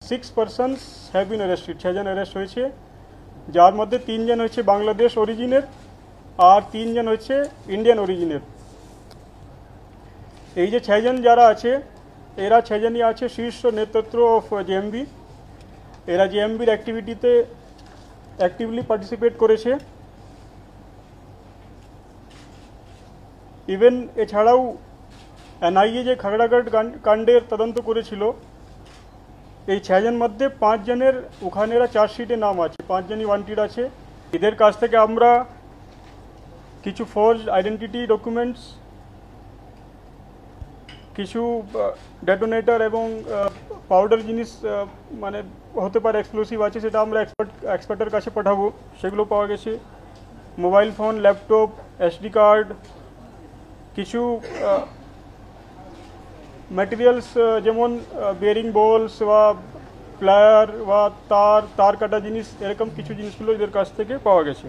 6 persons have been arrested, 6 জন arrest হয়েছে, যার মধ্যে 3 জন হচ্ছে বাংলাদেশ অরিজিনের আর 3 জন হচ্ছে ইন্ডিয়ান অরিজিনের। এই যে 6 জন যারা আছে, এরা 6 জনই আছে শীর্ষ নেতৃত্ব অফ জেএমবি। এরা জেএমবির অ্যাক্টিভিটিতে অ্যাক্টিভলি পার্টিসিপেট করেছে। ইভেন এছাড়াও এনআইএ যে খাগড়াগড় কাণ্ডের তদন্ত করেছিল, এই 6 জন মধ্যে 5 জনের ওখানে এরা চার্জশিটে নাম আছে, 5 জনই ওয়ান্টেড আছে। এদের কাছ থেকে আমরা কিছু ফর্জ আইডেন্টিটি ডকুমেন্টস, কিছু ডেটোনেটর এবং পাউডার জিনিস মানে হতে পারে এক্সপ্লোসিভ আছে, সেটা আমরা এক্সপার্টের কাছে পাঠাবো, সেগুলো পাওয়া গেছে। Mobile phone, laptop, SD card, কিছু ম্যাটেরিয়ালস যেমন বেয়ারিং বলস বা প্লায়ার বা তার কাটা জিনিস, এরকম কিছু জিনিসগুলো এদের কাছ থেকে পাওয়া গেছে।